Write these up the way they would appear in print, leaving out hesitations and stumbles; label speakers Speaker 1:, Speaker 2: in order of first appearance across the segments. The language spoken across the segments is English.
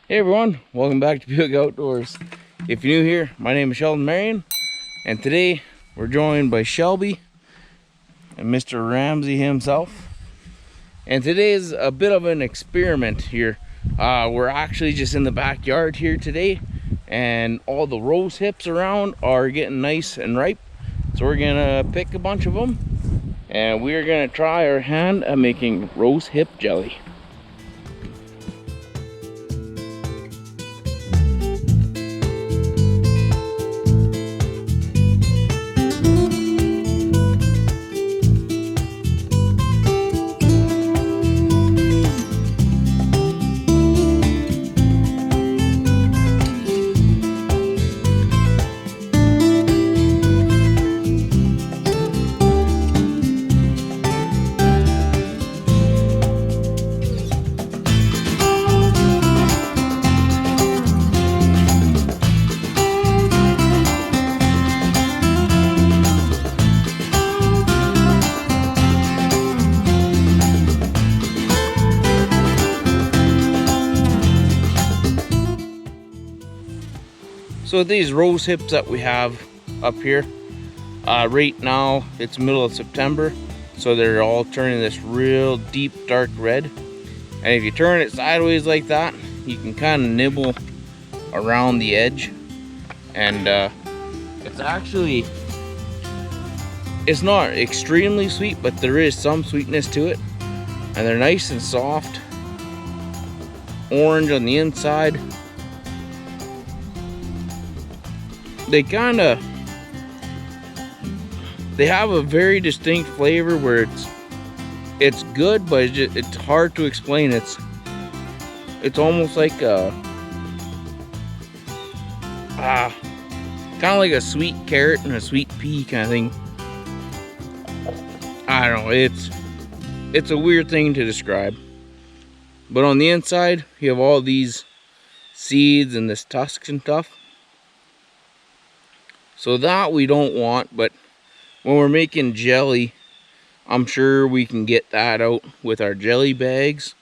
Speaker 1: Hey everyone, welcome back to Buick Outdoors. If you're new here, my name is Sheldon Marion, and today we're joined by Shelby and Mr. Ramsey himself. And today is a bit of an experiment here. We're actually just in the backyard here today, and all the rose hips around are getting nice and ripe. So we're gonna pick a bunch of them, and we're gonna try our hand at making rose hip jelly. So these rose hips that we have up here, right now it's middle of September, so they're all turning this real deep dark red. And if you turn it sideways like that, you can kind of nibble around the edge, and it's not extremely sweet, but there is some sweetness to it, and they're nice and soft, orange on the inside. They have a very distinct flavor where it's good, but it's hard to explain. It's almost like a kind of like a sweet carrot and a sweet pea kind of thing. I don't know, it's a weird thing to describe. But on the inside you have all these seeds and this tusk and stuff. So that we don't want, but when we're making jelly, I'm sure we can get that out with our jelly bags.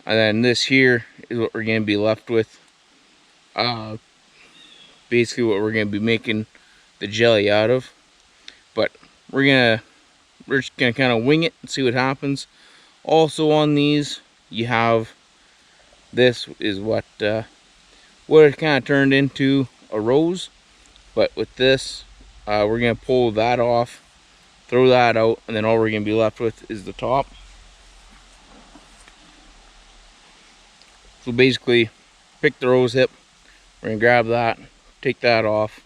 Speaker 1: And then this here is what we're going to be left with. Basically what we're going to be making the jelly out of. But we're just going to kind of wing it and see what happens. Also on these, you have, this is what it kind of turned into, a rose. But with this, we're going to pull that off, throw that out, and then all we're going to be left with is the top. So basically, pick the rose hip, we're going to grab that, take that off,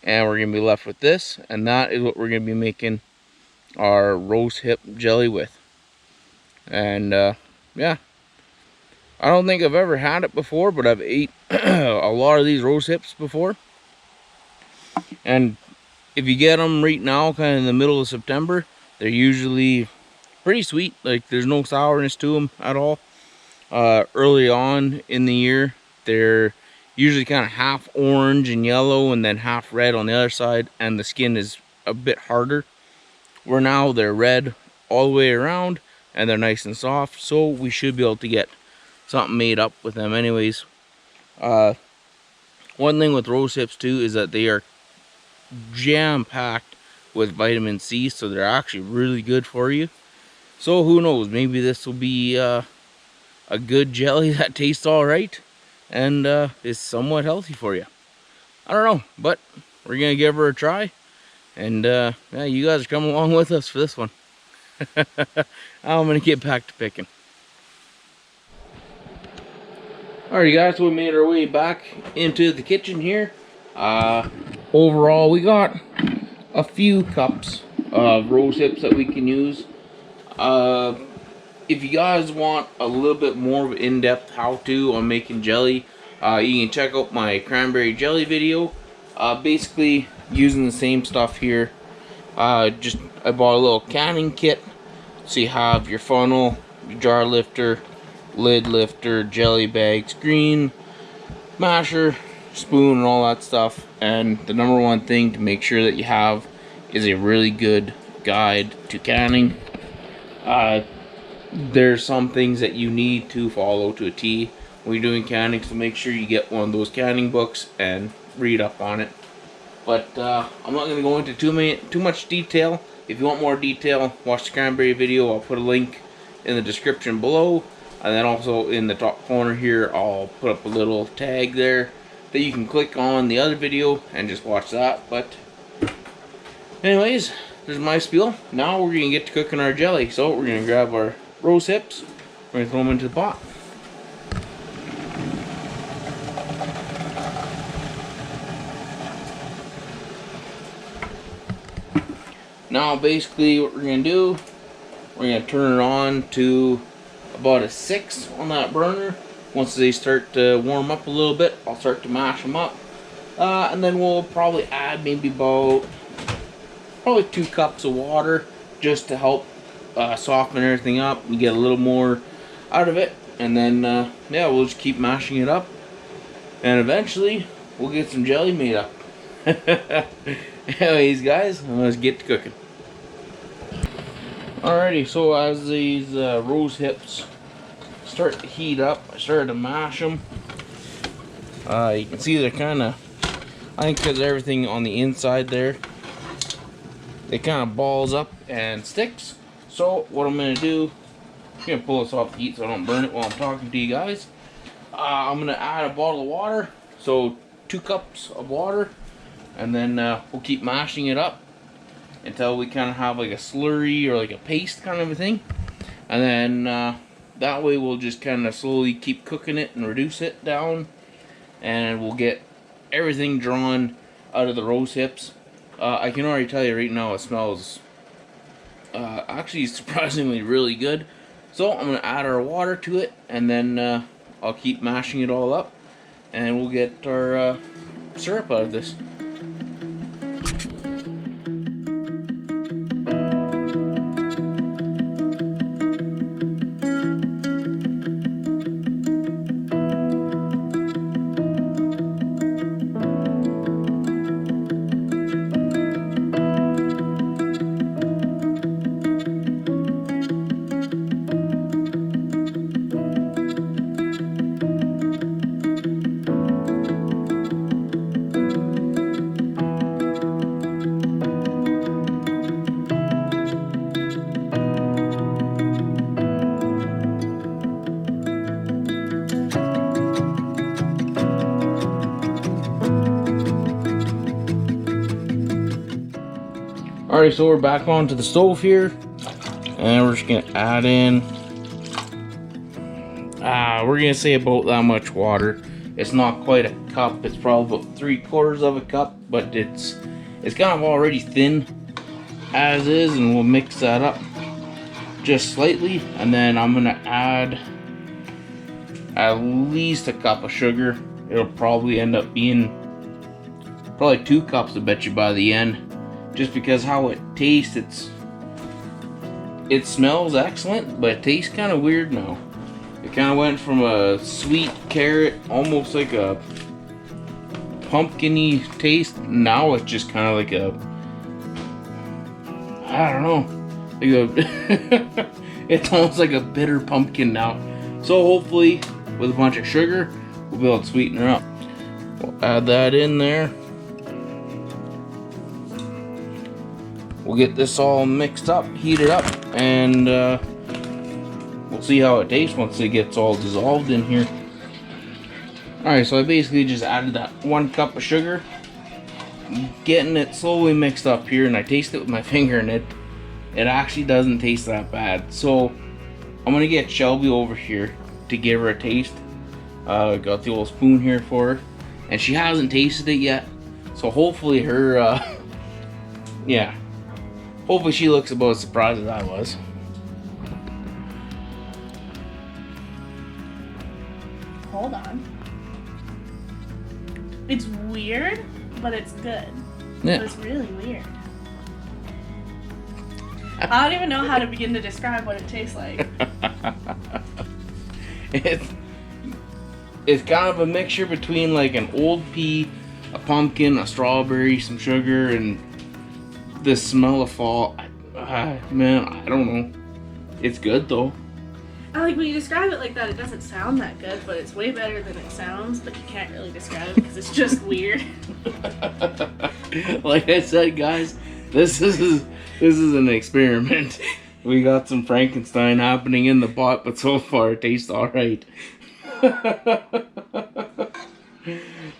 Speaker 1: and we're going to be left with this, and that is what we're going to be making our rose hip jelly with. And yeah, I don't think I've ever had it before, but I've ate a lot of these rose hips before. And if you get them right now, kind of in the middle of September, they're usually pretty sweet. Like, there's no sourness to them at all. Early on in the year, they're usually kind of half orange and yellow and then half red on the other side, and the skin is a bit harder. Where now they're red all the way around and they're nice and soft, so we should be able to get something made up with them anyways. One thing with rose hips too is that they are jam-packed with vitamin C, so they're actually really good for you. So who knows, maybe this will be a good jelly that tastes all right and is somewhat healthy for you. I don't know, but we're gonna give her a try, and yeah, you guys are coming along with us for this one. I'm gonna get back to picking. Alright guys, so we made our way back into the kitchen here. Overall, we got a few cups of rose hips that we can use. If you guys want a little bit more of an in-depth how-to on making jelly, you can check out my cranberry jelly video. Basically, using the same stuff here. I bought a little canning kit. So you have your funnel, your jar lifter, lid lifter, jelly bag, screen, masher, spoon, and all that stuff. And the number one thing to make sure that you have is a really good guide to canning. There's some things that you need to follow to a T, when you're doing canning, so make sure you get one of those canning books and read up on it. But I'm not going to go into too much detail. If you want more detail, watch the cranberry video. I'll put a link in the description below, and then also in the top corner here I'll put up a little tag there that you can click on the other video and just watch that. But anyways, there's my spiel. Now we're going to get to cooking our jelly. So we're going to grab our rose hips, we're going to throw them into the pot. Now basically what we're going to do, we're going to turn it on to about a 6 on that burner. Once they start to warm up a little bit, I'll start to mash them up. And then we'll probably add maybe about 2 cups of water just to help soften everything up and get a little more out of it. And then yeah, we'll just keep mashing it up, and eventually we'll get some jelly made up. Anyways guys, let's get to cooking. Alrighty, so as these rose hips start to heat up, I started to mash them. You can see they're kind of, I think because everything on the inside there, it kind of balls up and sticks. So what I'm going to do, I'm going to pull this off the heat so I don't burn it while I'm talking to you guys. I'm going to add a bottle of water, so 2 cups of water, and then we'll keep mashing it up until we kind of have like a slurry or like a paste kind of a thing. And then that way we'll just kind of slowly keep cooking it and reduce it down, and we'll get everything drawn out of the rose hips. I can already tell you right now it smells actually surprisingly really good. So I'm going to add our water to it, and then I'll keep mashing it all up, and we'll get our syrup out of this. Alright, so we're back onto the stove here, and we're just gonna add in, we're gonna say about that much water. It's not quite a cup, it's probably about 3/4 of a cup, but it's kind of already thin as is, and we'll mix that up just slightly, and then I'm gonna add at least a cup of sugar. It'll probably end up being probably 2 cups, I bet you, by the end. Just because how it tastes, it smells excellent, but it tastes kind of weird now. It kind of went from a sweet carrot, almost like a pumpkin-y taste. Now it's just kind of like a, I don't know, like a it's almost like a bitter pumpkin now. So hopefully with a bunch of sugar, we'll be able to sweeten her up. We'll add that in there. We'll get this all mixed up, heated up, and we'll see how it tastes once it gets all dissolved in here. Alright, so I basically just added that 1 cup of sugar, getting it slowly mixed up here, and I taste it with my finger, and it actually doesn't taste that bad. So I'm gonna get Shelby over here to give her a taste. Got the old spoon here for her, and she hasn't tasted it yet, so hopefully her yeah, hopefully she looks about as surprised as I was.
Speaker 2: Hold on. It's weird, but it's good.
Speaker 1: Yeah.
Speaker 2: It's really weird. I don't even know how to begin to describe what it tastes like.
Speaker 1: It's kind of a mixture between like an old pea, a pumpkin, a strawberry, some sugar, and the smell of fall. Man, I don't know. It's good though.
Speaker 2: I like when you describe it like that, it doesn't sound that good, but it's way better than it sounds, but you can't really describe it because it's just weird.
Speaker 1: Like I said, guys, this is an experiment. We got some Frankenstein happening in the pot, but so far it tastes alright.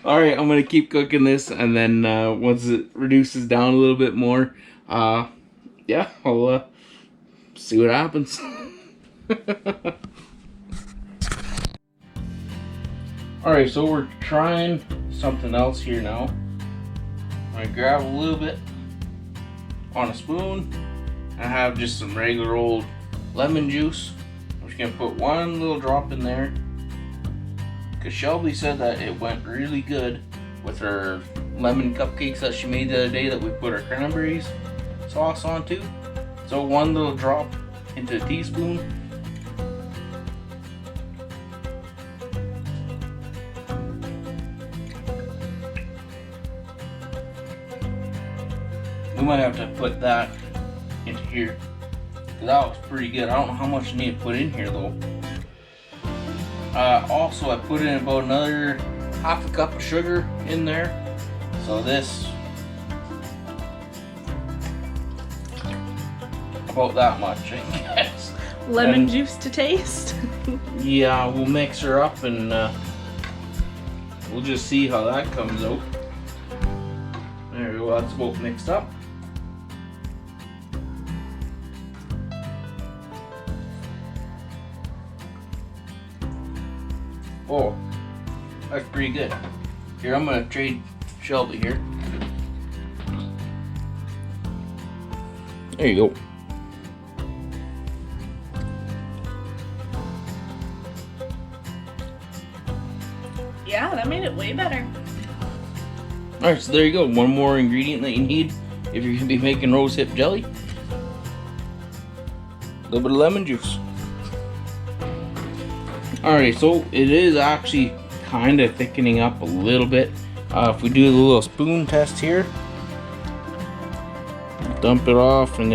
Speaker 1: Alright, I'm gonna keep cooking this, and then once it reduces down a little bit more, yeah, I'll see what happens. Alright, so we're trying something else here now. I'm gonna grab a little bit on a spoon. I have just some regular old lemon juice. I'm just gonna put one little drop in there, because Shelby said that it went really good with her lemon cupcakes that she made the other day that we put our cranberries sauce on too. So one little drop into a teaspoon. We might have to put that into here, because that was pretty good. I don't know how much I need to put in here though. Also, I put in about another half a cup of sugar in there. So this, about that much, I guess.
Speaker 2: Lemon juice to taste.
Speaker 1: Yeah, we'll mix her up and we'll just see how that comes out. There we go, that's both mixed up. Oh, that's pretty good. Here, I'm gonna trade Shelby here. There you go.
Speaker 2: Yeah, that made it way better.
Speaker 1: Alright, so there you go. One more ingredient that you need if you're gonna be making rosehip jelly. A little bit of lemon juice. Alright, so it is actually kind of thickening up a little bit. If we do the little spoon test here, dump it off, and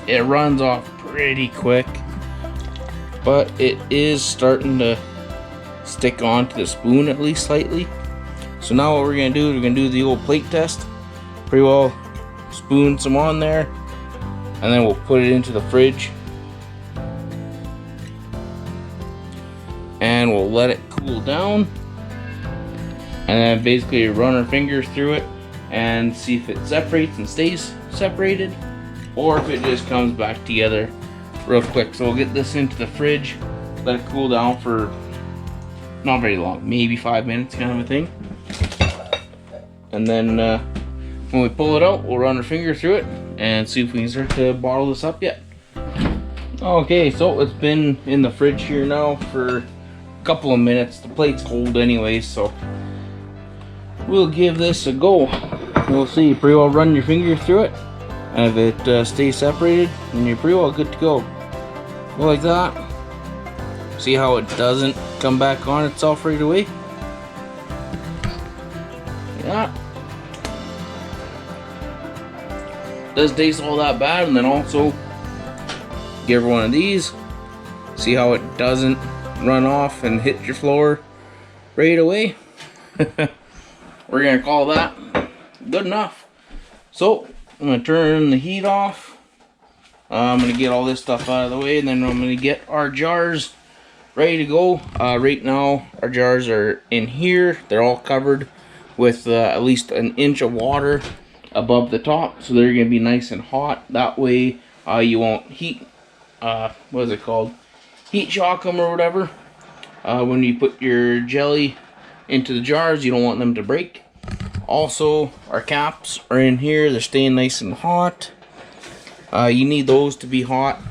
Speaker 1: it runs off pretty quick, but it is starting to stick onto the spoon at least slightly. So now what we're gonna do is we're gonna do the old plate test. Pretty well spoon some on there, and then we'll put it into the fridge. And we'll let it cool down, and then basically run our fingers through it and see if it separates and stays separated, or if it just comes back together real quick. So we'll get this into the fridge, let it cool down for not very long, maybe 5 minutes kind of a thing. And then when we pull it out, we'll run our finger through it and see if we can start to bottle this up yet. Okay, so it's been in the fridge here now for a couple of minutes. The plate's cold anyways, so we'll give this a go. We'll see. Pretty well run your finger through it, and if it stays separated, then you're pretty well good to go. Go like that. See how it doesn't come back on itself right away? Yeah. Doesn't taste all that bad. And then also give her one of these. See how it doesn't run off and hit your floor right away. We're gonna call that good enough. So I'm gonna turn the heat off. I'm gonna get all this stuff out of the way, and then I'm gonna get our jars ready to go. Right now our jars are in here. They're all covered with at least an inch of water above the top, so they're gonna be nice and hot. That way you won't heat what is it called, heat shock them or whatever. When you put your jelly into the jars, you don't want them to break. Also, our caps are in here. They're staying nice and hot. You need those to be hot.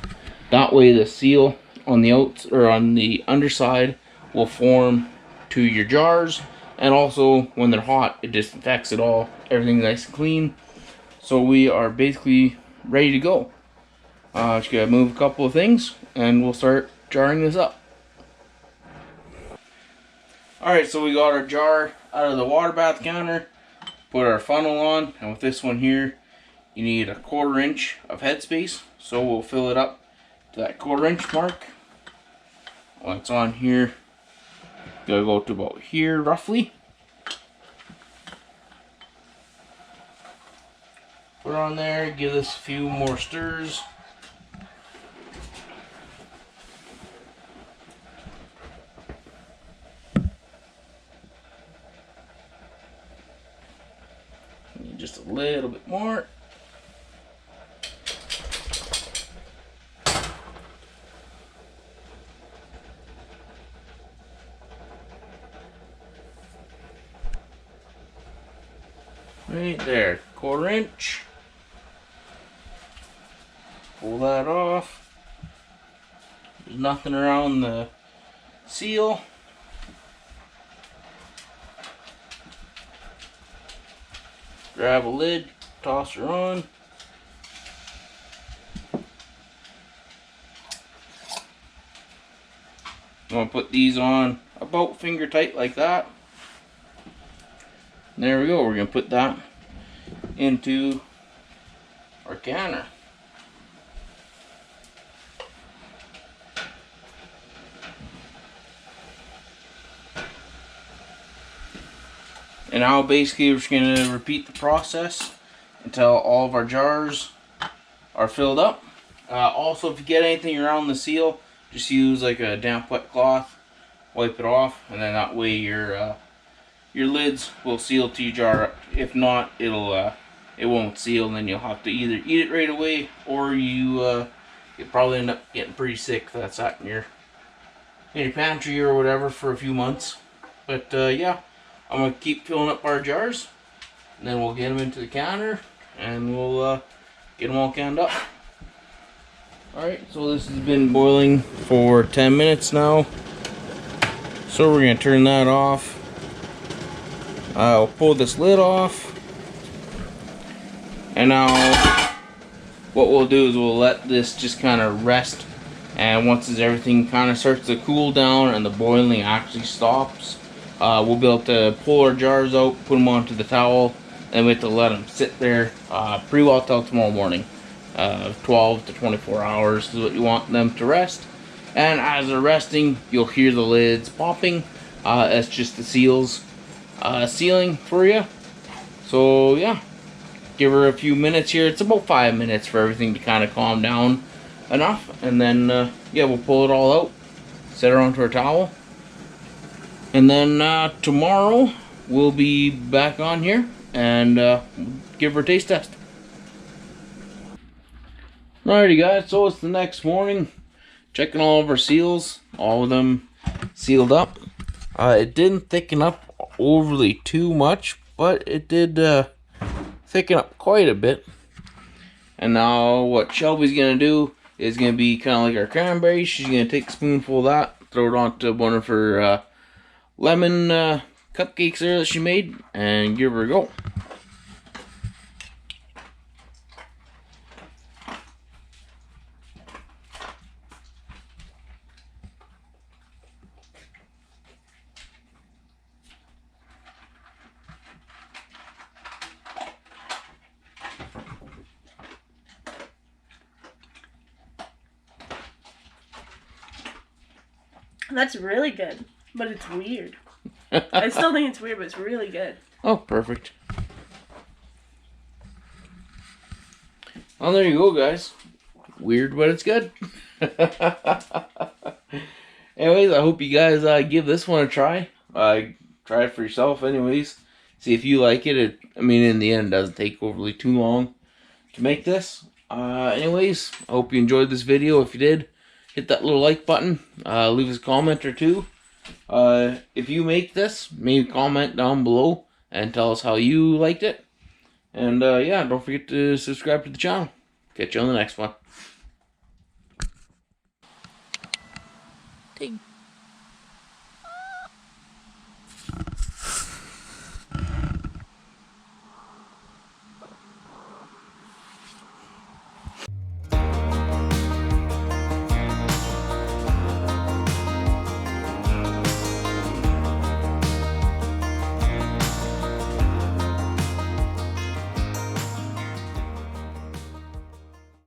Speaker 1: That way the seal on the on the underside will form to your jars, and also when they're hot, it disinfects it all. Everything's nice and clean. So we are basically ready to go. Just gotta move a couple of things, and we'll start jarring this up. Alright, so we got our jar out of the water bath counter, put our funnel on, and with this one here, you need a 1/4 inch of headspace. So we'll fill it up to that 1/4 inch mark. Well, it's on here. Gotta go to about here roughly. Put it on there, give this a few more stirs. Just a little bit more. Right there, 1/4 inch. Pull that off. There's nothing around the seal. Grab a lid, toss her on. I'm gonna put these on about finger tight like that. And there we go. We're gonna put that into our canner. And now basically we're just gonna repeat the process until all of our jars are filled up. Also, if you get anything around the seal, just use like a damp wet cloth, wipe it off, and then that way your lids will seal to your jar. If not, it won't seal, and then you'll have to either eat it right away, or you'll probably end up getting pretty sick if that's sat in your pantry or whatever for a few months. But yeah, I'm gonna keep filling up our jars, and then we'll get them into the canner, and we'll get them all canned up. Alright, so this has been boiling for 10 minutes now. So we're going to turn that off. I'll pull this lid off. And now what we'll do is we'll let this just kind of rest. And once everything kind of starts to cool down and the boiling actually stops, we'll be able to pull our jars out, put them onto the towel, and we have to let them sit there pretty well till tomorrow morning. 12 to 24 hours is what you want them to rest. And as they're resting, you'll hear the lids popping. That's just the seals sealing for you. So yeah, give her a few minutes here. It's about 5 minutes for everything to kind of calm down enough, and then yeah, we'll pull it all out, set her onto our towel, and then tomorrow we'll be back on here and give her a taste test. Alrighty guys, so it's the next morning. Checking all of our seals, all of them sealed up. It didn't thicken up overly too much, but it did thicken up quite a bit. And now what Shelby's gonna do is gonna be kind of like our cranberry. She's gonna take a spoonful of that, throw it onto one of her lemon cupcakes there that she made, and give her a go.
Speaker 2: That's really good, but it's weird. I still think it's weird, but it's really good.
Speaker 1: Oh, perfect. Well, there you go, guys. Weird, but it's good. Anyways, I hope you guys give this one a try. Try it for yourself, anyways. See if you like it. I mean, in the end, it doesn't take overly too long to make this. Anyways, I hope you enjoyed this video. If you did, hit that little like button. Leave us a comment or two. If you make this, maybe comment down below and tell us how you liked it. And yeah, don't forget to subscribe to the channel. Catch you on the next one.
Speaker 2: Take